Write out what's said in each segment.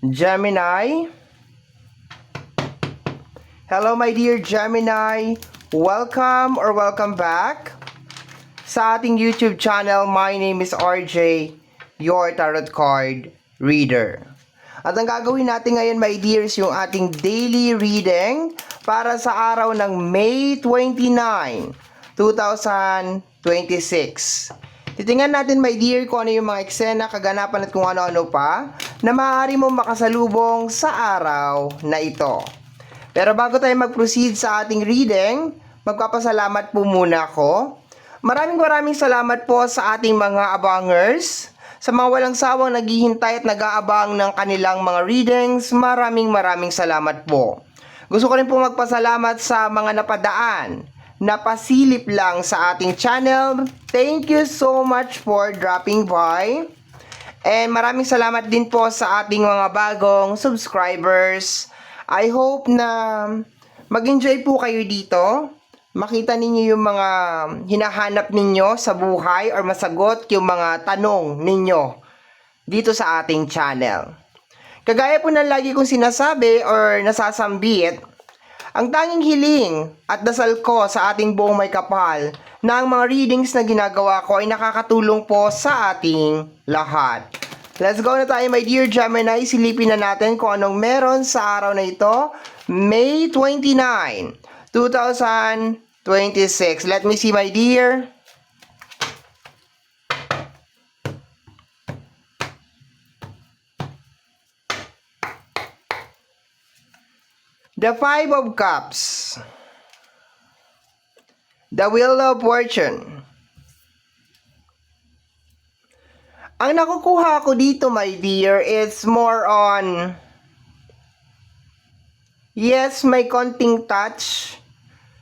Gemini. Hello my dear Gemini. Welcome back sa ating YouTube channel. My name is RJ, your tarot card reader. At ang gagawin natin ngayon my dears, yung ating daily reading para sa araw ng May 29, 2026. Titingnan natin my dear kung ano yung mga eksena, kaganapan at kung ano-ano pa na maaari mong makasalubong sa araw na ito. Pero bago tayo mag-proceed sa ating reading, magpapasalamat po muna ako. Maraming salamat po sa ating mga abangers, sa mga walang sawang naghihintay at nag-aabang ng kanilang mga readings. Maraming salamat po. Gusto ko rin po magpasalamat sa mga napadaan, napasilip lang sa ating channel. Thank you so much for dropping by. And maraming salamat din po sa ating mga bagong subscribers. I hope na mag-enjoy po kayo dito. Makita ninyo yung mga hinahanap ninyo sa buhay or masagot yung mga tanong ninyo dito sa ating channel. Kagaya po ng lagi kong sinasabi or nasasambit, ang tanging hiling at dasal ko sa ating buong may kapal na ang mga readings na ginagawa ko ay nakakatulong po sa ating lahat. Let's go na tayo my dear Gemini. Silipin na natin kung anong meron sa araw na ito. May 29, 2026. Let me see my dear. The Five of Cups. The Wheel of Fortune. Ang nakukuha ko dito, my dear, it's more on, yes, may konting touch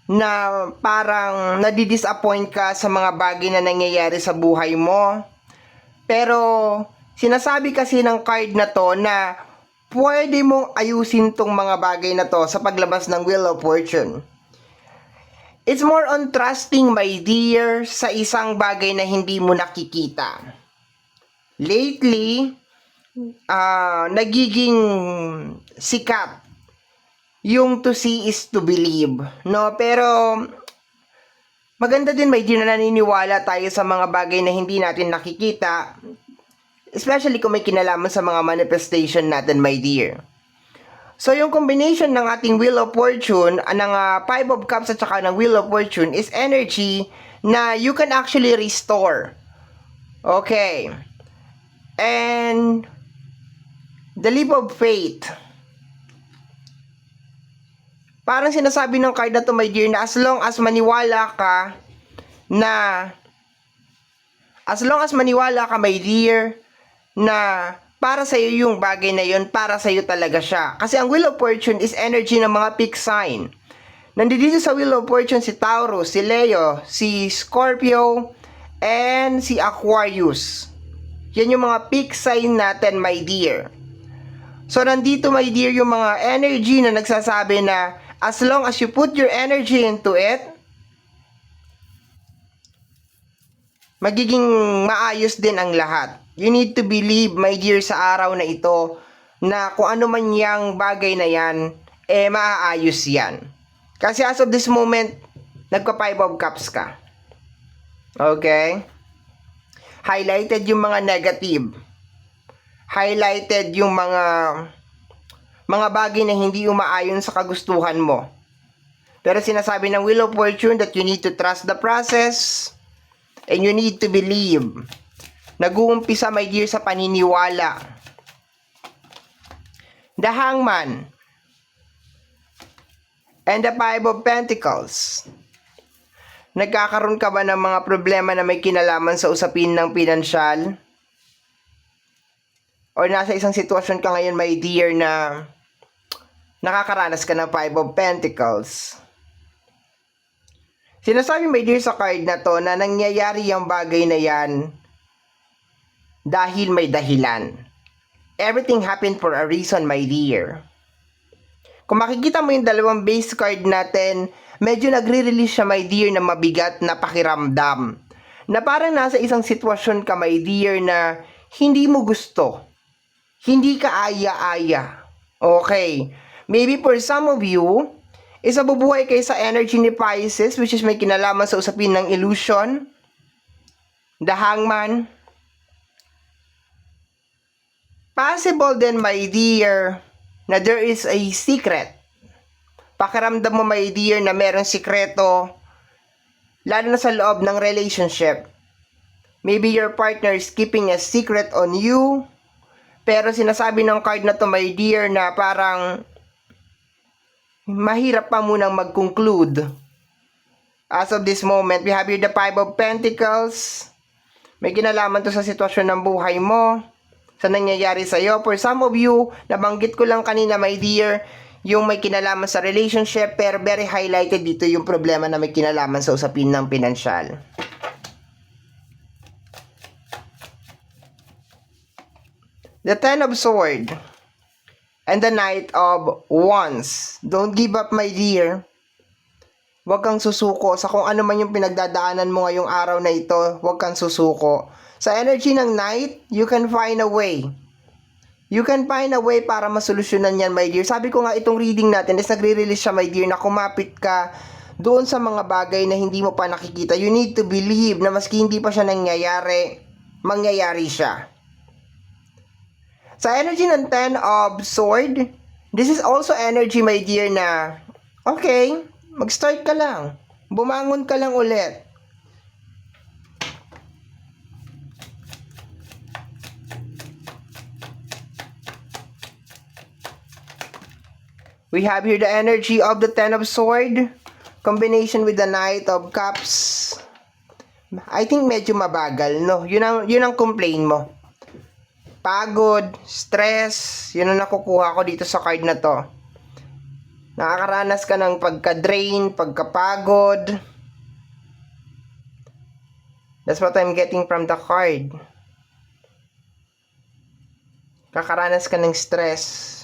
na parang nadidisappoint ka sa mga bagay na nangyayari sa buhay mo. Pero, sinasabi kasi ng card na to na pwede mong ayusin tong mga bagay na to sa paglabas ng Wheel of Fortune. It's more on trusting, my dear, sa isang bagay na hindi mo nakikita. Lately, nagiging sikat yung to see is to believe, no? Pero maganda din may na naniniwala tayo sa mga bagay na hindi natin nakikita, especially kung may kinalaman sa mga manifestation natin, my dear. So yung combination ng ating Wheel of Fortune, ng Five of Cups at saka ng Wheel of Fortune is energy na you can actually restore. Okay. And the Leap of Faith. Parang sinasabi ng card na to, my dear, na as long as maniwala ka, my dear, na para sa'yo yung bagay na yun, para sa'yo talaga siya. Kasi ang Wheel of Fortune is energy ng mga peak sign. Nandito sa Wheel of Fortune si Taurus, si Leo, si Scorpio, and si Aquarius. Yan yung mga peak sign natin, my dear. So, nandito, my dear, yung mga energy na nagsasabi na as long as you put your energy into it, magiging maayos din ang lahat. You need to believe, my dear, sa araw na ito, na kung ano man yung bagay na yan, maaayos yan. Kasi as of this moment, nagka-Five of Cups ka. Okay? Highlighted yung mga negative. Highlighted yung mga bagay na hindi umaayon sa kagustuhan mo. Pero sinasabi ng Wheel of Fortune that you need to trust the process and you need to believe. Nag-uumpisa, my dear, sa paniniwala. The Hangman and the Five of Pentacles. Nagkakaroon ka ba ng mga problema na may kinalaman sa usapin ng pinansyal? O nasa isang sitwasyon ka ngayon, my dear, na nakakaranas ka ng Five of Pentacles? Sinasabi, my dear, sa card na to na nangyayari yung bagay na yan dahil may dahilan. Everything happened for a reason, my dear. Kung makikita mo yung dalawang base card natin, medyo nagre-release siya, my dear, na mabigat na pakiramdam. Na parang nasa isang sitwasyon ka, my dear, na hindi mo gusto. Hindi ka aya-aya. Okay. Maybe for some of you, isa bubuhay kayo sa energy ni Pisces, which is may kinalaman sa usapin ng illusion, the hangman. Possible din, my dear, na there is a secret. Pakiramdam mo, my dear, na merong sikreto, lalo na sa loob ng relationship. Maybe your partner is keeping a secret on you, pero sinasabi ng card na to, my dear, na parang mahirap pa munang mag-conclude. As of this moment, we have here the Five of Pentacles. May kinalaman to sa sitwasyon ng buhay mo, sa nangyayari sa'yo. For some of you, nabanggit ko lang kanina, my dear, yung may kinalaman sa relationship, pero very highlighted dito yung problema na may kinalaman sa usapin ng pinansyal. The Ten of Swords and the Knight of Wands. Don't give up, my dear. Huwag kang susuko sa kung ano man yung pinagdadaanan mo ngayong araw na ito. Huwag kang susuko. Sa energy ng Knight, you can find a way. You can find a way para masolusyonan yan, my dear. Sabi ko nga, itong reading natin is nagre-release siya, my dear, na kumapit ka doon sa mga bagay na hindi mo pa nakikita. You need to believe na maski hindi pa siya nangyayari, mangyayari siya. Sa energy ng Ten of Swords, this is also energy, my dear, na okay, mag-start ka lang. Bumangon ka lang ulit. We have here the energy of the Ten of Swords, combination with the Knight of Cups. I think medyo mabagal, no? Yun ang complain mo. Pagod, stress, yun ang nakukuha ko dito sa card na to. Nakakaranas ka ng pagka-drain, pagkapagod. That's what I'm getting from the card. Kakaranas ka ng stress.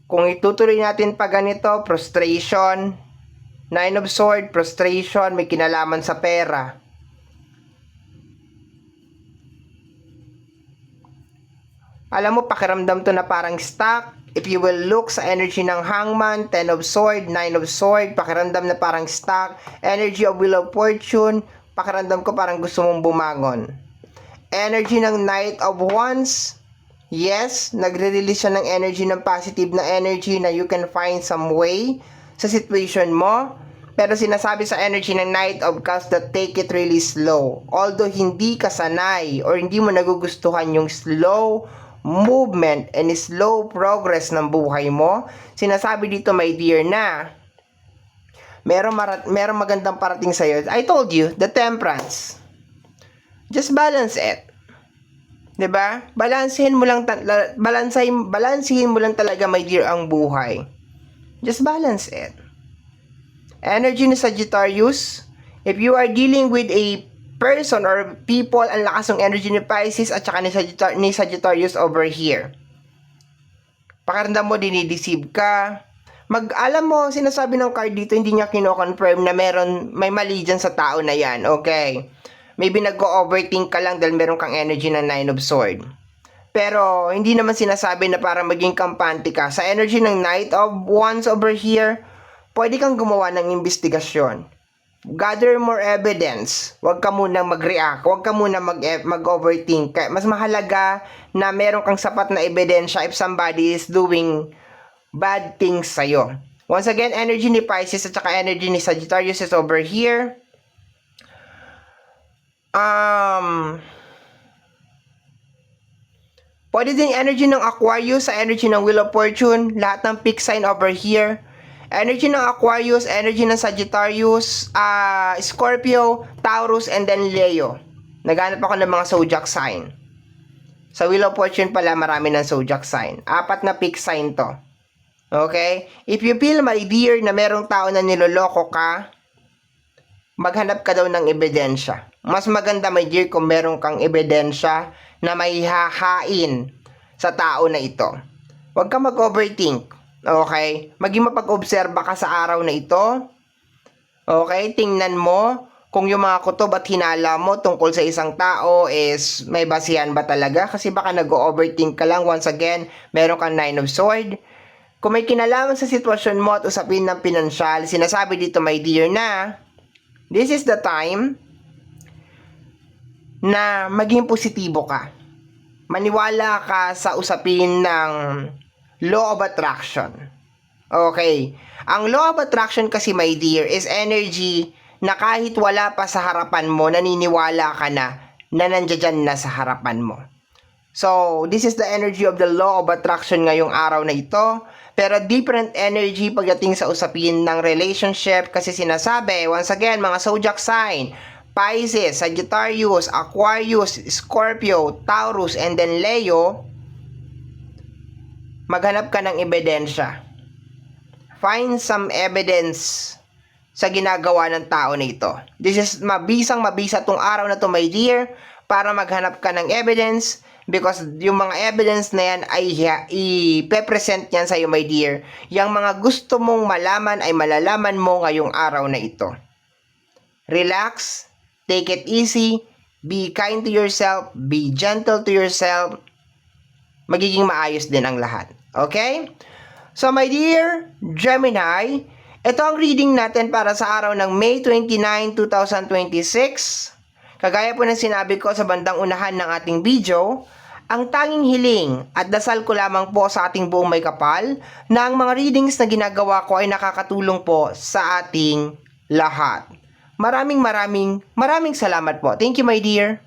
Kung itutuloy natin pa ganito, frustration. Nine of Swords, frustration, may kinalaman sa pera. Alam mo, pakiramdam to na parang stuck. If you will look sa energy ng Hangman, Ten of Swords, Nine of Swords, pakiramdam na parang stuck. Energy of Wheel of Fortune, pakiramdam ko parang gusto mong bumangon. Energy ng Knight of Wands, yes, nagre-release siya ng energy, ng positive na energy na you can find some way sa situation mo. Pero sinasabi sa energy ng Knight of Cups that take it really slow. Although hindi ka sanay or hindi mo nagugustuhan yung slow movement and slow progress ng buhay mo, sinasabi dito, my dear, na merong magandang parating sa'yo. I told you, the Temperance. Just balance it. 'Di ba? Balansehin mo lang talaga, my dear, ang buhay. Just balance it. Energy ni Sagittarius, if you are dealing with a person or people, ang lakas ng energy ni Pisces at saka ni Sagittarius over here. Pakiramdam mo, dinideceive ka. Alam mo, sinasabi ng card dito, hindi niya kino-confirm na may mali dyan sa tao na yan, okay? Maybe nag-overthink ka lang dahil meron kang energy ng Nine of Swords. Pero, hindi naman sinasabi na para maging kampante ka. Sa energy ng Knight of Wands over here, pwede kang gumawa ng investigasyon. Gather more evidence. Huwag ka muna mag-react. Huwag ka muna mag-overthink. Mas mahalaga na meron kang sapat na ebidensya if somebody is doing bad things sa'yo. Once again, energy ni Pisces at saka energy ni Sagittarius is over here. Pwede din energy ng Aquarius sa energy ng Wheel of Fortune. Lahat ng peak sign over here. Energy ng Aquarius, energy ng Sagittarius, Scorpio, Taurus, and then Leo. Naghanap ako ng mga zodiac sign. Sa Wheel of Fortune pala, marami ng zodiac sign. 4 na peak sign to. Okay? If you feel, my dear, na merong tao na niloloko ka, maghanap ka daw ng ebidensya. Mas maganda, my dear, kung meron kang ebidensya na may hahain sa tao na ito. Huwag ka mag-overthink. Okay? Maging mapag-obserba ka sa araw na ito. Okay? Tingnan mo kung yung mga kutob at hinala mo tungkol sa isang tao is may basihan ba talaga? Kasi baka nag-overthink ka lang. Once again, meron kang 9 of Sword. Kung may kinalaman sa sitwasyon mo at usapin ng pinansyal, sinasabi dito, my dear, na this is the time na maging positibo ka. Maniwala ka sa usapin ng law of attraction. Okay. Ang law of attraction kasi, my dear, is energy na kahit wala pa sa harapan mo, naniniwala ka na nandiyan na sa harapan mo. So, this is the energy of the law of attraction ngayong araw na ito. Pero different energy pagdating sa usapin ng relationship kasi sinasabi, once again, mga zodiac sign, Pisces, Sagittarius, Aquarius, Scorpio, Taurus, and then Leo, maghanap ka ng ebidensya. Find some evidence sa ginagawa ng tao na ito. This is mabisa tong araw na to, my dear, para maghanap ka ng evidence because yung mga evidence na yan ay ipe-present yan sa iyo, my dear. Yung mga gusto mong malaman ay malalaman mo ngayong araw na ito. Relax, take it easy, be kind to yourself, be gentle to yourself. Magiging maayos din ang lahat. Okay? So, my dear Gemini, ito ang reading natin para sa araw ng May 29, 2026. Kagaya po ng sinabi ko sa bandang unahan ng ating video, ang tanging hiling at dasal ko lamang po sa ating buong may kapal na ang mga readings na ginagawa ko ay nakakatulong po sa ating lahat. Maraming salamat po. Thank you, my dear.